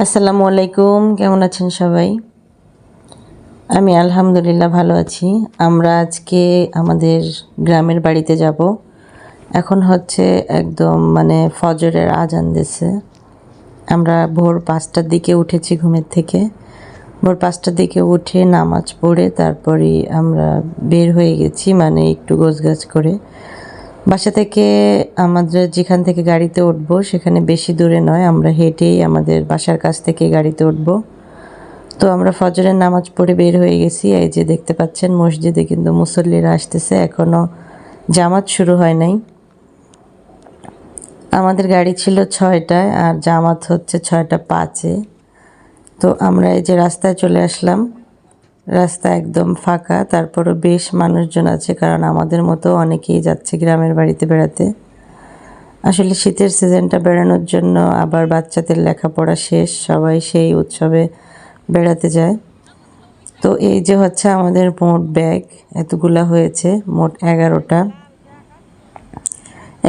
আসসালামু আলাইকুম, কেমন আছেন সবাই? আমি আলহামদুলিল্লাহ ভালো আছি। আমরা আজকে আমাদের গ্রামের বাড়িতে যাব। এখন হচ্ছে একদম ফজরের আজান দিছে। আমরা ভোর ৫টার দিকে উঠেছি ঘুমের থেকে। ভোর ৫টার দিকে উঠে নামাজ পড়ে তারপরই আমরা বের হয়ে গেছি, একটু গোছগাছ করে। বাসা থেকে আমাদের যেখান থেকে গাড়িতে উঠবো সেখানে বেশি দূরে নয়, আমরা হেঁটেই আমাদের বাসার কাছ থেকে গাড়িতে উঠবো। তো আমরা ফজরের নামাজ পড়ে বের হয়ে গেছি। এই যে দেখতে পাচ্ছেন মসজিদে কিন্তু মুসল্লিরা আসতেছে, এখনও জামাত শুরু হয় নাই। আমাদের গাড়ি ছিল ৬টায় আর জামাত হচ্ছে ৬টা ৫-এ। তো আমরা এই যে রাস্তায় চলে আসলাম। রাস্তা একদম ফাঁকা, তারপরও বেশ মানুষজন আছে, কারণ আমাদের মতো অনেকেই যাচ্ছে গ্রামের বাড়িতে বেড়াতে। আসলে শীতের সিজনটা বেড়ানোর জন্য, আবার বাচ্চাদের লেখাপড়া শেষ, সবাই সেই উৎসবে বেড়াতে যায়। তো এই যে হচ্ছে আমাদের মোট ব্যাগ এতগুলা হয়েছে, মোট 11টা।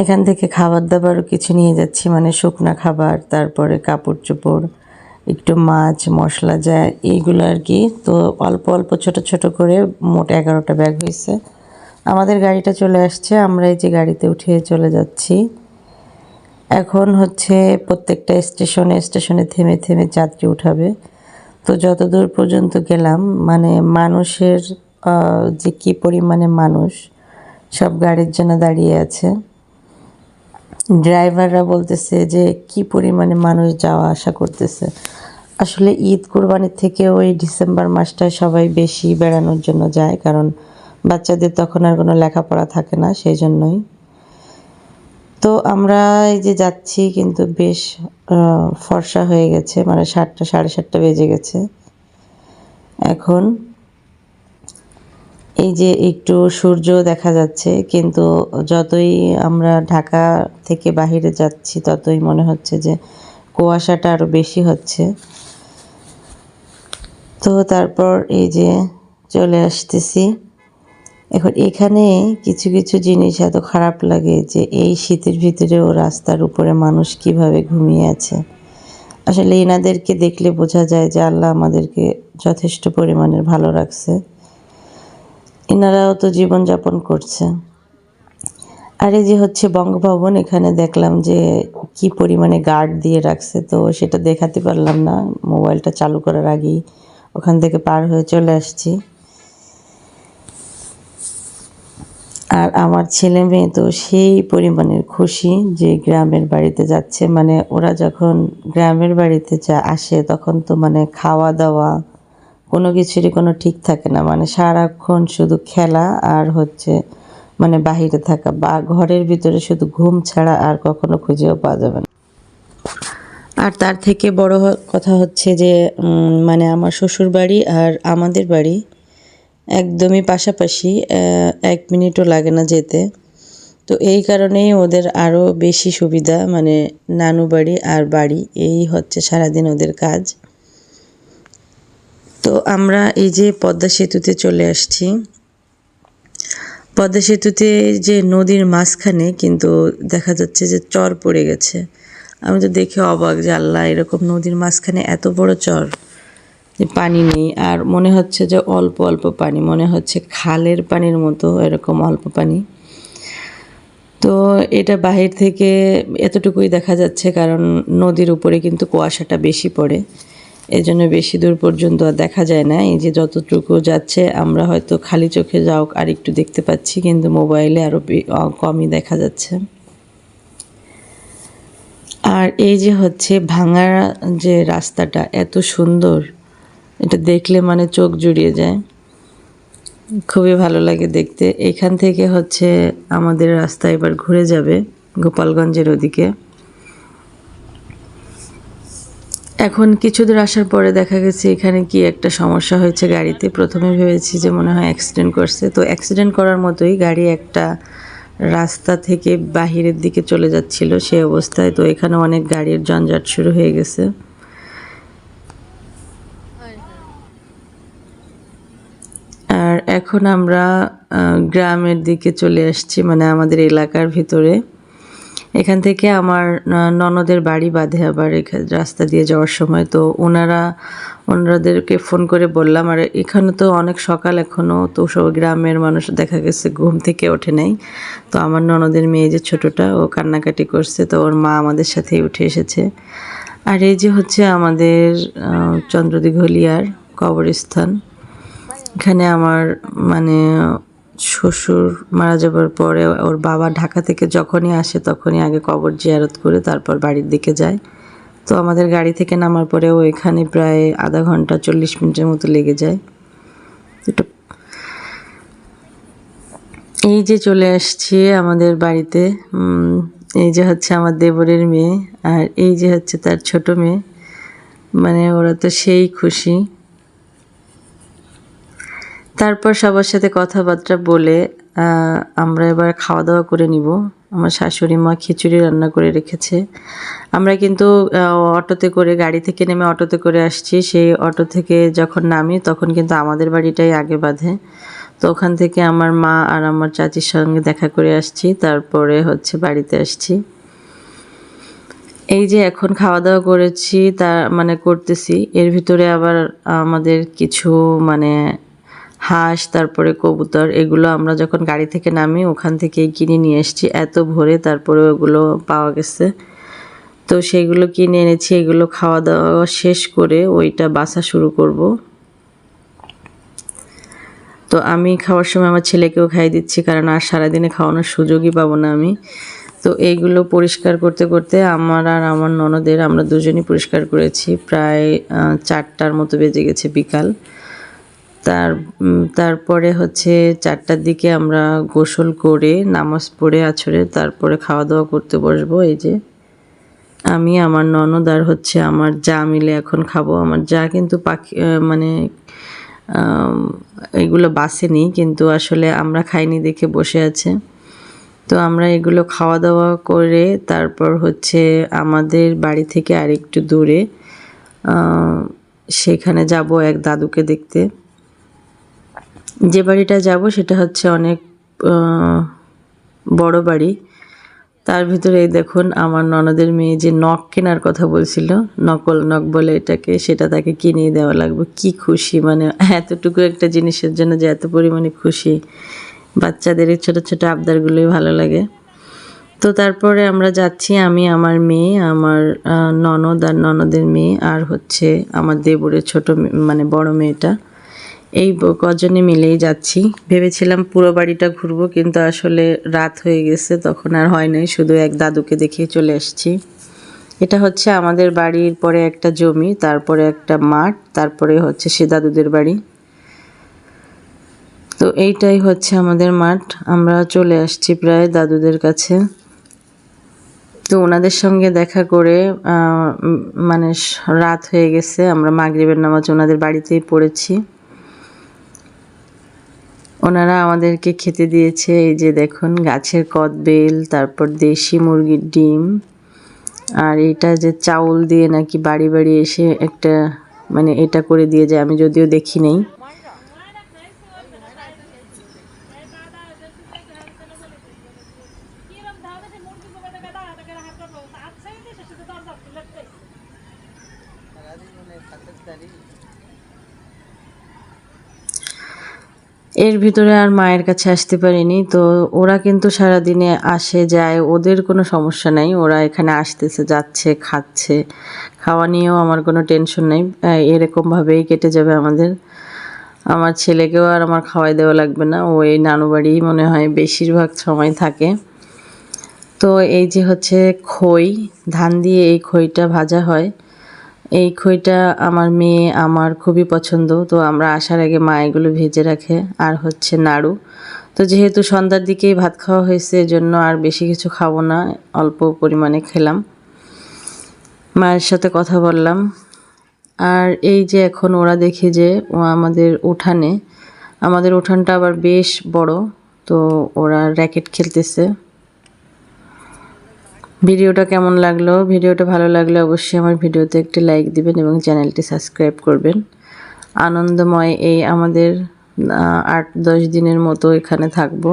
এখান থেকে খাবার দাবারও কিছু নিয়ে যাচ্ছি, শুকনা খাবার, তারপরে কাপড় চোপড়, একটু মাছ মশলা যায় এইগুলো আর কি। তো অল্প অল্প ছোট ছোট করে মোট 11টা ব্যাগ হয়েছে। আমাদের গাড়িটা চলে আসছে, আমরা এই যে গাড়িতে উঠে চলে যাচ্ছি। এখন হচ্ছে প্রত্যেকটা স্টেশনে স্টেশনে থেমে থেমে যাত্রী উঠাবে। তো যতদূর পর্যন্ত গেলাম, মানুষের যে কী পরিমাণে মানুষ, সব গাড়ির জন্য দাঁড়িয়ে আছে। ড্রাইভাররা বলতেছে যে কি পরিমাণে মানুষ যাওয়া আসা করতেছে। আসলে ঈদ কুরবানির থেকে ওই ডিসেম্বর মাসটায় সবাই বেশি বেড়ানোর জন্য যায়, কারণ বাচ্চাদের তখন আর কোনো লেখাপড়া থাকে না, সেই জন্যই। তো আমরা এই যে যাচ্ছি, কিন্তু বেশ ফর্সা হয়ে গেছে, 7টা 7:30 বেজে গেছে। এখন এই যে একটু সূর্য দেখা যাচ্ছে, কিন্তু যতই আমরা ঢাকা থেকে বাহিরে যাচ্ছি ততই মনে হচ্ছে যে কুয়াশাটা আরও বেশি হচ্ছে। তো তারপর এই যে চলে আসতেছি। এখন এখানে কিছু কিছু জিনিস এত খারাপ লাগে যে এই শীতের ভিতরেও রাস্তার উপরে মানুষ কিভাবে ঘুমিয়ে আছে। আসলে এনাদেরকে দেখলে বোঝা যায় যে আল্লাহ আমাদেরকে যথেষ্ট পরিমাণের ভালো রাখছে। এনারাও তো জীবনযাপন করছে। আর এই যে হচ্ছে বঙ্গভবন, এখানে দেখলাম যে কি পরিমাণে গার্ড দিয়ে রাখছে, তো সেটা দেখাতে পারলাম না, মোবাইলটা চালু করার আগেই ওখান থেকে পার হয়ে চলে আসছি। আর আমার ছেলে মেয়ে তো সেই পরিমাণের খুশি যে গ্রামের বাড়িতে যাচ্ছে। ওরা যখন গ্রামের বাড়িতে আসে তখন তো খাওয়া দাওয়া কোনো কিছুরই কোনো ঠিক থাকে না, সারাক্ষণ শুধু খেলা আর হচ্ছে বাহিরে থাকা, বা ঘরের ভিতরে শুধু ঘুম ছাড়া আর কখনো খুঁজেও পাওয়া যাবে না। আর তার থেকে বড় কথা হচ্ছে যে আমার শ্বশুর বাড়ি আর আমাদের বাড়ি একদমই পাশাপাশি, 1 মিনিটও লাগে না যেতে। তো এই কারণেই ওদের আরও বেশি সুবিধা, নানু বাড়ি আর বাড়ি, এই হচ্ছে সারাদিন ওদের কাজ। তো আমরা এই যে পদ্মা সেতুতে চলে আসছি। পদ্মা সেতুতে যে নদীর মাঝখানে কিন্তু দেখা যাচ্ছে যে চর পড়ে গেছে। আমি তো দেখে অবাক যে আল্লাহ, এরকম নদীর মাঝখানে এত বড় চর, যে পানি নেই, আর মনে হচ্ছে যে অল্প অল্প পানি, মনে হচ্ছে খালের পানির মতো এরকম অল্প পানি। তো এটা বাহির থেকে এতটুকুই দেখা যাচ্ছে, কারণ নদীর উপরে কিন্তু কুয়াশাটা বেশি পড়ে, এজন্য বেশি দূর পর্যন্ত আর দেখা যায় না। এই যে যতটুকু যাচ্ছে, আমরা হয়তো খালি চোখে যাও আর একটু দেখতে পাচ্ছি, কিন্তু মোবাইলে আরও কমই দেখা যাচ্ছে। আর এই যে হচ্ছে ভাঙা যে রাস্তাটা এত সুন্দর, এটা দেখলে চোখ জুড়িয়ে যায়, খুবই ভালো লাগে দেখতে। এখান থেকে হচ্ছে আমাদের রাস্তা এবার ঘুরে যাবে গোপালগঞ্জের ওদিকে। এখন কিছু দূর আসার পরে দেখা গেছে এখানে কি একটা সমস্যা হয়েছে গাড়িতে। প্রথমে ভেবেছি যে মনে হয় অ্যাক্সিডেন্ট করছে, তো অ্যাক্সিডেন্ট করার মতোই গাড়ি একটা রাস্তা থেকে বাহিরের দিকে চলে যাচ্ছিল সেই অবস্থায়। তো এখানে অনেক গাড়ির জঞ্জাট শুরু হয়ে গেছে। আর এখন আমরা গ্রামের দিকে চলে আসছি, আমাদের এলাকার ভিতরে। এখান থেকে আমার ননদের বাড়ি বাঁধে আবার রাস্তা দিয়ে যাওয়ার সময়। তো ওনাদেরকে ফোন করে বললাম, আর এখানে তো অনেক সকাল এখনও, তো সব গ্রামের মানুষ দেখা গেছে ঘুম থেকে ওঠে নাই। তো আমার ননদের মেয়ে যে ছোটোটা, ও কান্নাকাটি করছে, তো ওর মা আমাদের সাথেই উঠে এসেছে। আর এই যে হচ্ছে আমাদের চন্দ্রদিঘলিয়ার কবরস্থান। এখানে আমার মানে শ্বশুর মারা যাবার পরে ওর বাবা ঢাকা থেকে যখনই আসে তখনই আগে কবর জিয়ারত করে তারপর বাড়ির দিকে যায়। তো আমাদের গাড়ি থেকে নামার পরেও এখানে প্রায় আধা ঘন্টা 40 মিনিটের মতো লেগে যায়। এই যে চলে আসছি আমাদের বাড়িতে। এই যে হচ্ছে আমার দেবরের মেয়ে, আর এই যে হচ্ছে তার ছোট মেয়ে। মানে ওরা তো সেই খুশি। তারপর সবার সাথে কথাবার্তা বলে আমরা এবার খাওয়া দাওয়া করে নিব। আমার শাশুড়ি মা খিচুড়ি রান্না করে রেখেছে। আমরা কিন্তু অটোতে করে, গাড়ি থেকে নেমে অটোতে করে আসছি। সেই অটো থেকে যখন নামি তখন কিন্তু আমাদের বাড়িটাই আগে বাঁধে। তো ওখান থেকে আমার মা আর আমার চাচির সঙ্গে দেখা করে আসছি, তারপরে হচ্ছে বাড়িতে আসছি। এই যে এখন খাওয়া দাওয়া করেছি, করতেছি। এর ভিতরে আবার আমাদের কিছু হাঁস, তারপরে কবুতর, এগুলো আমরা যখন গাড়ি থেকে নামি ওখান থেকেই কিনে নিয়ে এসেছি। এত ভোরে তারপরে ওগুলো পাওয়া গেছে, তো সেইগুলো কিনে এনেছি। এগুলো খাওয়া দাওয়া শেষ করে ওইটা বাছা শুরু করব। তো আমি খাওয়ার সময় আমার ছেলেকেও খাইয়ে দিচ্ছি, কারণ আর সারাদিনে খাওয়ানোর সুযোগই পাবো না আমি। তো এইগুলো পরিষ্কার করতে করতে আমার আর আমার ননদের, আমরা দুজনই পরিষ্কার করেছি। প্রায় 4টার মতো বেজে গেছে বিকাল। তারপরে হচ্ছে 4টার দিকে আমরা গোসল করে নামাজ পড়ে আছরে তারপরে খাওয়া দাওয়া করতে বসবো। এই যে আমি, আমার ননদ আর হচ্ছে আমার যা মিলে এখন খাবো। আমার যা কিন্তু এগুলো বাসেনি, কিন্তু আসলে আমরা খাইনি দেখে বসে আছে। তো আমরা এগুলো খাওয়া দাওয়া করে তারপর হচ্ছে আমাদের বাড়ি থেকে আরেকটু দূরে সেখানে যাব এক দাদুকে দেখতে। যে বাড়িটা যাব সেটা হচ্ছে অনেক বড় বাড়ি। তার ভিতরে এই দেখুন আমার ননদের মেয়ে যে নখ কেনার কথা বলছিল, নকল নখ বলে এটাকে, সেটা তাকে কিনে দেওয়া লাগবে। কি খুশি, মানে এতটুকু একটা জিনিসের জন্য যে এত পরিমাণে খুশি। বাচ্চাদের এই ছোটো ছোটো আবদারগুলোই ভালো লাগে। তো তারপরে আমরা যাচ্ছি, আমি, আমার মেয়ে, আমার ননদ আর ননদের মেয়ে, আর হচ্ছে আমার দেবরের বড় মেয়েটা। এই কজনে মিলেই যাচ্ছি। ভেবেছিলাম পুরো বাড়িটা ঘুরবো, কিন্তু আসলে রাত হয়ে গেছে, তখন আর হয় নাই। শুধু এক দাদুকে দেখে চলে আসছি। এটা হচ্ছে আমাদের বাড়ির পরে একটা জমি, তারপরে একটা মাঠ, তারপরে হচ্ছে সে দাদুদের বাড়ি। তো এইটাই হচ্ছে আমাদের মাঠ। আমরা চলে আসছি প্রায় দাদুদের কাছে। তো ওনাদের সঙ্গে দেখা করে রাত হয়ে গেছে। আমরা মাগরিবের নামাজ ওনাদের বাড়িতেই পড়েছি। ওনারা আমাদেরকে খেতে দিয়েছে। এই যে দেখুন গাছের কদবেল, তারপর দেশি মুরগির ডিম, আর এটা যে চাউল দিয়ে নাকি বাড়ি বাড়ি এসে একটা এটা করে দিয়ে যায়, আমি যদিও দেখি নেই। এর ভিতরে আর মায়ের কাছে আসতে পারিনি। তো ওরা কিন্তু সারাদিনে আসে যায়, ওদের কোনো সমস্যা নাই। ওরা এখানে আসতেছে, যাচ্ছে, খাচ্ছে। খাওয়া নিয়েও আমার কোনো টেনশন নেই। এরকমভাবেই কেটে যাবে আমাদের। আমার ছেলেকেও আর আমার খাওয়াই দেওয়া লাগবে না, ও এই নানু বাড়িই মনে হয় বেশিরভাগ সময় থাকে। তো এই যে হচ্ছে খই, ধান দিয়ে এই খইটা ভাজা হয়। এই খইটা আমার মেয়ে আমার খুবই পছন্দ। তো আমরা আসার আগে মা এগুলো ভেজে রাখে। আর হচ্ছে নাড়ু। তো যেহেতু সন্ধ্যার দিকেই ভাত খাওয়া হয়েছে, এজন্য আর বেশি কিছু খাবো না, অল্প পরিমাণে খেলাম। মায়ের সাথে কথা বললাম। আর এই যে এখন ওরা দেখে যে আমাদের উঠানটা আবার বেশ বড়। তো ওরা র্যাকেট খেলতেছে। ভিডিওটা কেমন লাগলো? ভিডিওটা ভালো লাগলে অবশ্যই আমার ভিডিওতে একটি লাইক দিবেন এবং চ্যানেলটি সাবস্ক্রাইব করবেন। আনন্দময় এই আমাদের 8-10 দিনের মতো এখানে থাকবো,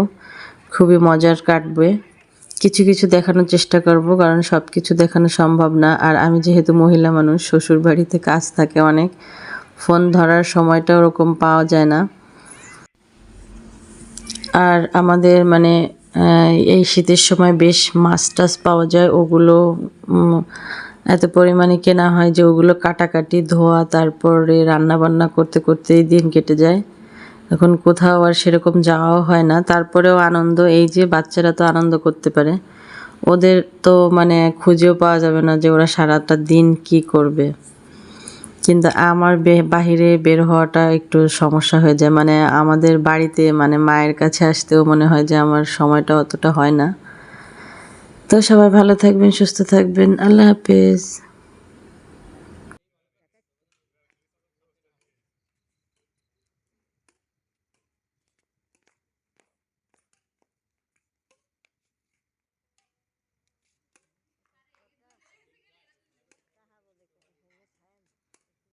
খুবই মজার কাটবে। কিছু কিছু দেখানোর চেষ্টা করব, কারণ সব কিছু দেখানো সম্ভব না। আর আমি যেহেতু মহিলা মানুষ, শ্বশুর বাড়িতে কাজ থাকে অনেক, ফোন ধরার সময়টা ওরকম পাওয়া যায় না। আর আমাদের মানে এই শীতের সময় বেশ মাছ টাছ পাওয়া যায়, ওগুলো এত পরিমাণে কেনা হয় যে ওগুলো কাটাকাটি ধোয়া তারপরে রান্না বান্না করতে করতেই দিন কেটে যায়। এখন কোথাও আর সেরকম যাওয়াও হয় না, তারপরেও আনন্দ, এই যে বাচ্চারা তো আনন্দ করতে পারে, ওদের তো মানে খুঁজেও পাওয়া যাবে না যে ওরা সারাটা দিন কি করবে। কিন্তু আমার বাহিরে বের হওয়াটা একটু সমস্যা হয়ে যায়, মানে আমাদের বাড়িতে মানে মায়ের কাছে আসতেও মনে হয় যে আমার সময়টা অতটা হয় না। তো সবাই ভালো থাকবেন, সুস্থ থাকবেন, আল্লাহ হাফেজ।